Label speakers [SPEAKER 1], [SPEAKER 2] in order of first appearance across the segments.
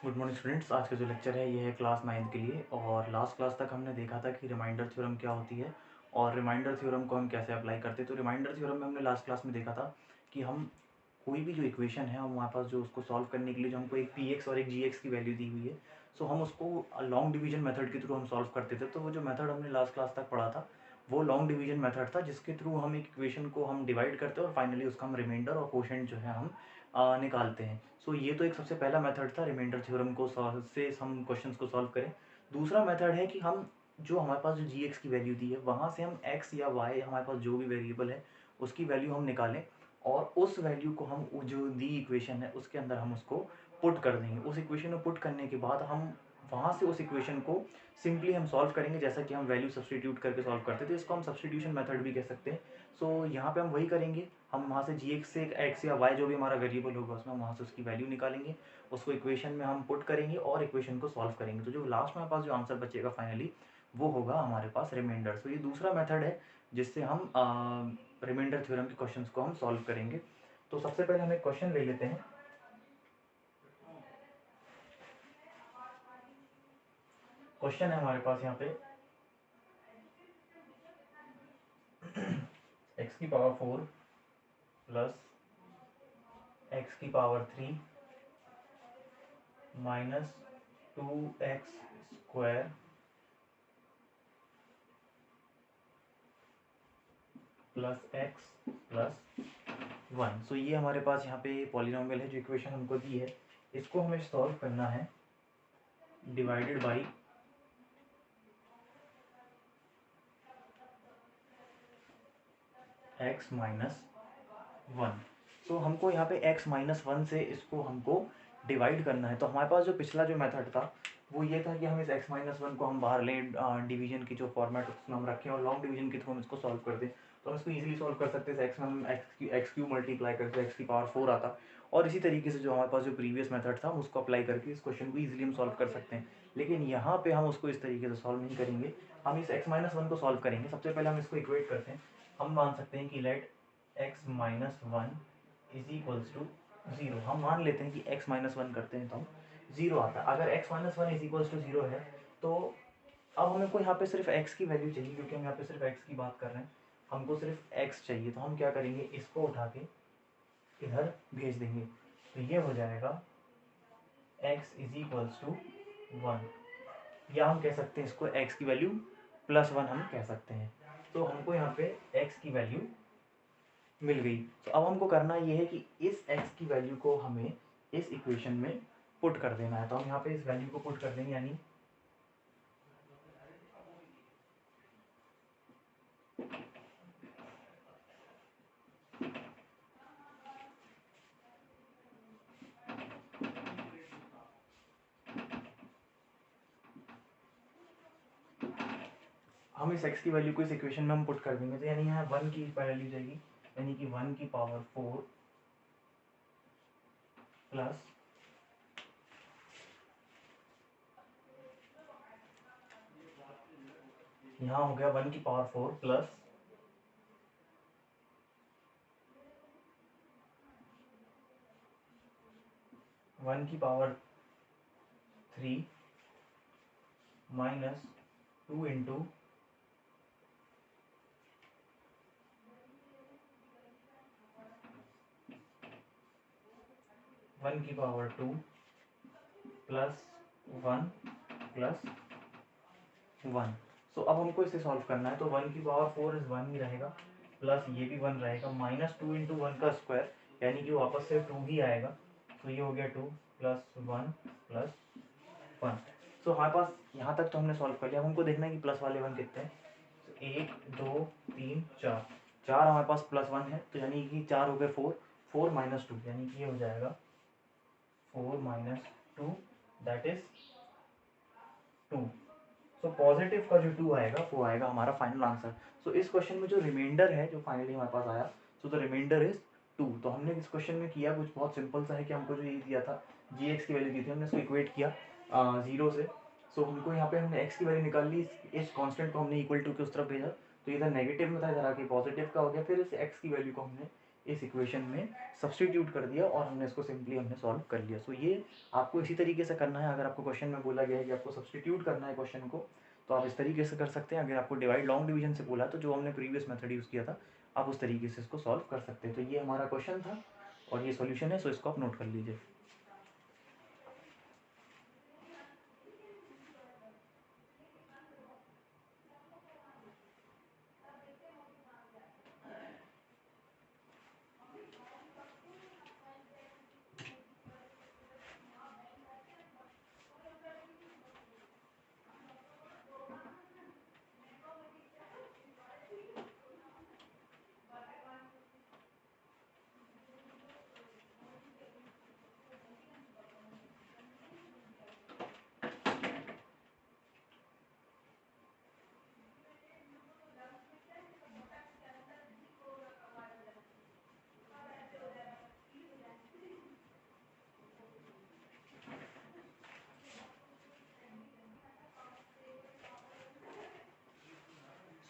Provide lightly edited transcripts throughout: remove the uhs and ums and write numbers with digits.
[SPEAKER 1] Good morning students. आज का जो लेक्चर है ये है क्लास 9 के लिए। और लास्ट क्लास तक हमने देखा था कि रिमाइंडर थ्योरम क्या होती है और रिमाइंडर थ्योरम को हम कैसे अप्लाई करते हैं। तो रिमाइंडर थ्योरम में हमने लास्ट क्लास में देखा था कि हम कोई भी जो इक्वेशन है हमारे पास जो उसको सॉल्व करने के लिए जो हमको एक पी एक्स और एक जी एक्स की वैल्यू दी हुई है, सो हम उसको लॉन्ग डिवीजन मेथड के थ्रू हम सॉल्व करते थे। तो वो जो मेथड हमने लास्ट क्लास तक पढ़ा था वो लॉन्ग डिवीजन मेथड था, जिसके थ्रू हम एक इक्वेशन को हम डिवाइड करते हैं और फाइनली उसका हम रिमाइंडर और कोशेंट जो है हम निकालते हैं। सो ये तो एक सबसे पहला मेथड था रिमाइंडर थ्योरम को से हम क्वेश्चंस को सॉल्व करें। दूसरा मेथड है कि हम जो हमारे पास जो जी एक्स की वैल्यू दी है वहाँ से हम एक्स या वाई हमारे पास जो भी वेरिएबल है उसकी वैल्यू हम निकालें और उस वैल्यू को हम जो दी इक्वेशन है उसके अंदर हम उसको पुट कर देंगे। उस इक्वेशन में पुट करने के बाद हम वहाँ से उस इक्वेशन को सिंपली हम सॉल्व करेंगे, जैसा कि हम वैल्यू सब्सटीट्यूट करके सॉल्व करते थे। इसको हम सब्सटीट्यूशन मेथड भी कह सकते हैं। सो यहाँ पे हम वही करेंगे, हम वहाँ से जी एक्स से एक्स या वाई जो भी हमारा वेरिएबल होगा उसमें हम वहाँ से उसकी वैल्यू निकालेंगे, उसको इक्वेशन में हम पुट करेंगे और इक्वेशन को सॉल्व करेंगे। तो जो लास्ट में हमारे पास जो आंसर बचेगा फाइनली वो होगा हमारे पास रिमाइंडर। तो ये दूसरा मेथड है जिससे हम रिमाइंडर थ्योरम के क्वेश्चंस को हम सॉल्व करेंगे। तो सबसे पहले हम एक क्वेश्चन ले लेते हैं। क्वेश्चन है हमारे पास यहाँ पे एक्स की पावर 4 प्लस एक्स की power 3 minus 2x square plus x plus 1। सो ये हमारे पास यहाँ पे पॉलिनोमियल है, जो इक्वेशन हमको दी है इसको हमें सॉल्व करना है डिवाइडेड बाई x माइनस 1। सो हमको यहाँ पे x माइनस 1 से इसको हमको डिवाइड करना है। तो हमारे पास जो पिछला जो मेथड था वो ये था कि हम इस x माइनस 1 को हम बाहर लें, डिवीजन की जो फॉर्मेट उसमें हम रखें और लॉन्ग डिवीजन के थ्रू हम इसको सॉल्व कर दें। तो हम इसको इजीली सॉल्व कर सकते हैं। x में हम एक्स क्यू मल्टीप्लाई करके x की पावर 4 आता, और इसी तरीके से जो हमारे पास जो प्रीवियस मेथड था उसको अप्लाई करके इस क्वेश्चन को इजीली हम सॉल्व कर सकते हैं। लेकिन यहाँ पे हम उसको इस तरीके से सॉल्व नहीं करेंगे, हम इस x माइनस 1 को सॉल्व करेंगे। सबसे पहले हम इसको इक्वेट करते हैं। हम मान सकते हैं कि let x minus 1 is equals to 0। हम मान लेते हैं कि x माइनस 1 करते हैं तो हम 0 आता है। अगर x minus 1 is equals to 0 है तो अब हमें को यहाँ पे सिर्फ x की वैल्यू चाहिए, क्योंकि हम यहाँ पे सिर्फ x की बात कर रहे हैं, हमको सिर्फ x चाहिए। तो हम क्या करेंगे, इसको उठा के इधर भेज देंगे। तो ये हो जाएगा x इज इक्वल्स टू 1, या हम कह सकते हैं इसको x की वैल्यू प्लस 1 हम कह सकते हैं। तो हमको यहाँ पे x की वैल्यू मिल गई। तो अब हमको करना ये है कि इस x की वैल्यू को हमें इस इक्वेशन में पुट कर देना है। तो हम यहाँ पे इस वैल्यू को पुट कर देंगे, यानी हम इस x की वैल्यू को इस इक्वेशन में हम पुट कर देंगे। तो यानी यहाँ 1 की वैल्यू जाएगी, यानी कि 1 की पावर 4 प्लस यहाँ हो गया 1 की पावर 4 प्लस 1 की पावर 3 माइनस 2 इंटू 1 की पावर 2 प्लस 1 प्लस 1। सो अब हमको इसे सॉल्व करना है। तो 1 की पावर 4 इज 1 ही रहेगा, प्लस ये भी 1 रहेगा, माइनस 2 इंटू 1 का स्क्वायर, यानी कि वापस से 2 ही आएगा। तो ये हो गया 2 प्लस 1 प्लस 1। सो हमारे पास यहाँ तक तो हमने सॉल्व कर लिया। अब हमको देखना है कि प्लस वाले 1 कितने हैं। तो 1 2 3 4, 4 हमारे पास प्लस 1 है, तो यानी कि 4 हो गए 4, 4 माइनस 2, यानी कि ये हो जाएगा 4 minus 2, that is 2। So positive का जो 2 आएगा वो आएगा हमारा फाइनल आंसर। सो इस क्वेश्चन में जो रिमाइंडर है जो फाइनली हमारे पास आया, सो द रिमाइंडर इज 2। तो हमने इस क्वेश्चन में किया कुछ बहुत सिंपल सा है कि हमको जो ये दिया था जी एक्स की वैल्यू दी थी, हमने इसको इक्वेट किया 0 से। सो हमको यहाँ पे हमने x की वैल्यू निकाल ली, इस कांस्टेंट को हमने इक्वल टू के उस तरफ भेजा, तो इधर नेगेटिव में था, इधर आके पॉजिटिव का हो गया। फिर इस x की वैल्यू को हमने इस इक्वेशन में सब्स्टिट्यूट कर दिया और हमने इसको सिंपली हमने सॉल्व कर लिया। सो ये आपको इसी तरीके से करना है। अगर आपको क्वेश्चन में बोला गया है कि आपको सब्स्टिट्यूट करना है क्वेश्चन को, तो आप इस तरीके से कर सकते हैं। अगर आपको डिवाइड लॉन्ग डिवीजन से बोला तो जो हमने प्रीवियस मेथड यूज़ किया था, आप उस तरीके से इसको सॉल्व कर सकते हैं। तो ये हमारा क्वेश्चन था और ये सॉल्यूशन है, सो इसको आप नोट कर लीजिए।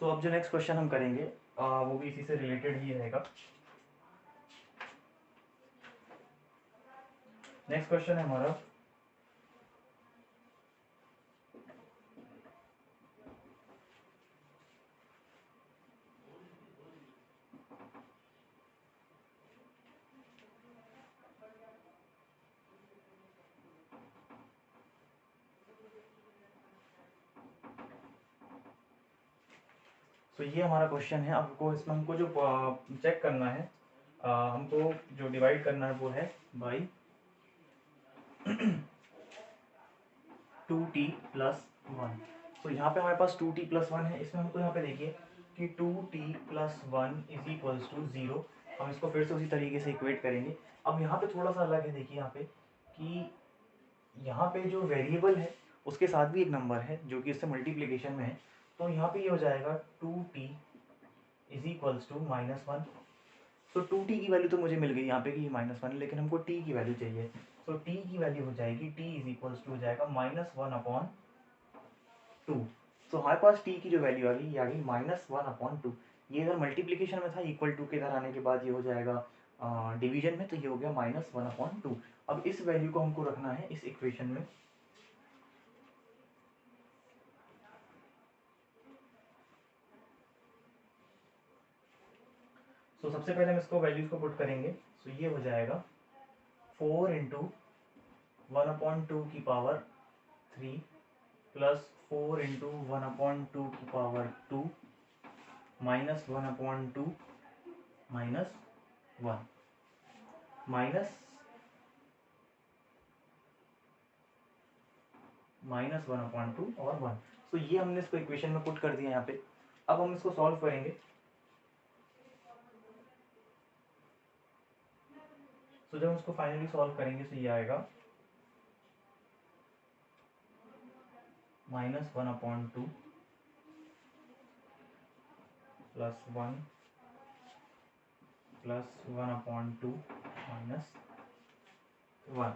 [SPEAKER 1] सो अब जो नेक्स्ट क्वेश्चन हम करेंगे वो भी इसी से रिलेटेड ही रहेगा। नेक्स्ट क्वेश्चन है हमारा ये हमारा क्वेश्चन है। आपको इसमें हमको जो चेक करना है, हमको जो डिवाइड करना है वो है बाई 2t + 1। तो यहाँ पे हमारे पास 2t + 1 है। इसमें हमको यहाँ पे देखिए कि 2t + 1 = 0। हम इसको फिर से उसी तरीके से इक्वेट करेंगे। अब यहाँ पे थोड़ा सा अलग है, देखिए यहाँ पे कि यहाँ पे जो वेरिएबल है उसके साथ भी एक नंबर है जो कि इससे मल्टीप्लिकेशन में है। तो यहाँ पे ये हो जाएगा 2t = -1। तो 2t की वैल्यू तो मुझे मिल गई यहाँ पे कि -1, लेकिन हमको t की वैल्यू चाहिए। तो t की वैल्यू हो जाएगी, t हो जाएगा -1/2। तो हमारे पास t की जो वैल्यू आ गई ये आ गई -1/2। ये इधर मल्टीप्लिकेशन में था, इक्वल टू के इधर आने के बाद ये हो जाएगा डिवीजन में, तो ये हो गया -1/2। अब इस वैल्यू को हमको रखना है इस इक्वेशन में। तो सबसे पहले हम इसको वैल्यूज को पुट करेंगे। तो ये हो जाएगा 4 × 1/2 की पावर 3 प्लस 4 × 1/2 की पावर 2 -1/2 -1 -1/2 और 1। तो ये हमने इसको इक्वेशन में पुट कर दिया यहाँ पे। अब हम इसको सॉल्व करेंगे। तो जब हम इसको फाइनली सॉल्व करेंगे तो ये आएगा -1/2 +1 +1/2 -1।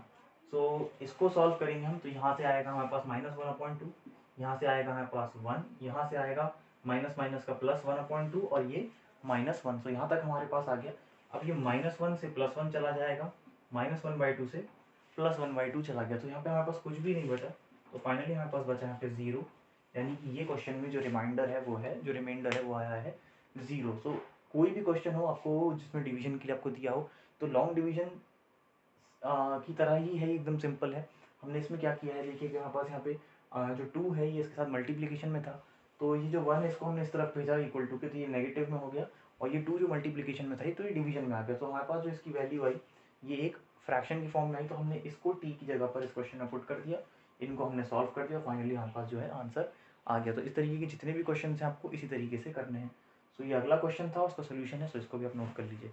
[SPEAKER 1] सो इसको सॉल्व करेंगे हम, तो यहाँ से आएगा हमारे पास -1/2, यहाँ से आएगा हमारे पास 1, यहाँ से आएगा माइनस माइनस का +1/2 और ये -1। सो यहाँ तक हमारे पास आ गया। अब ये -1 से +1 चला जाएगा, -1/2 से +1/2 चला गया। तो यहाँ पे हमारे पास कुछ भी नहीं बचा। तो फाइनली हमारे पास बचा यहाँ पे 0, यानी कि ये क्वेश्चन में जो रिमाइंडर है वो है, जो रिमाइंडर है वो आया है 0। सो कोई भी क्वेश्चन हो आपको जिसमें डिवीजन के लिए आपको दिया हो, तो लॉन्ग डिवीजन की तरह ही है, एकदम सिंपल है। हमने इसमें क्या किया है, देखिए कि हमारे पास यहाँ पे जो 2 है ये इसके साथ मल्टीप्लिकेशन में था, तो ये जो 1 है इसको हमने इस तरफ भेजा इक्वल टू के, तो ये नेगेटिव में हो गया, और ये 2 जो मल्टीप्लिकेशन में था तो ये डिवीजन में आ गया। तो हमारे पास जो इसकी वैल्यू आई ये एक फ्रैक्शन की फॉर्म में आई, तो हमने इसको t की जगह पर इस क्वेश्चन में पुट कर दिया, इनको हमने सॉल्व कर दिया, फाइनली हमारे पास जो है आंसर आ गया। तो इस तरीके के जितने भी क्वेश्चन हैं आपको इसी तरीके से करने हैं। सो ये अगला क्वेश्चन था, उसका सोल्यूशन है, सो इसको भी आप नोट कर लीजिए।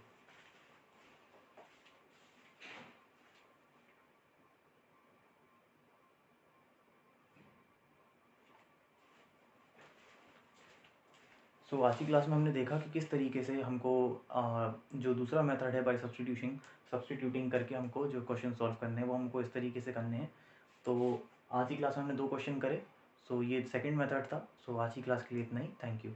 [SPEAKER 1] आज की क्लास में हमने देखा कि किस तरीके से हमको जो दूसरा मेथड है बाय सब्स्टिट्यूटिंग करके हमको जो क्वेश्चन सॉल्व करने हैं वो हमको इस तरीके से करने हैं। तो आज की क्लास में हमने 2 क्वेश्चन करे। ये सेकंड मेथड था। आज की क्लास के लिए इतना ही। Thank you.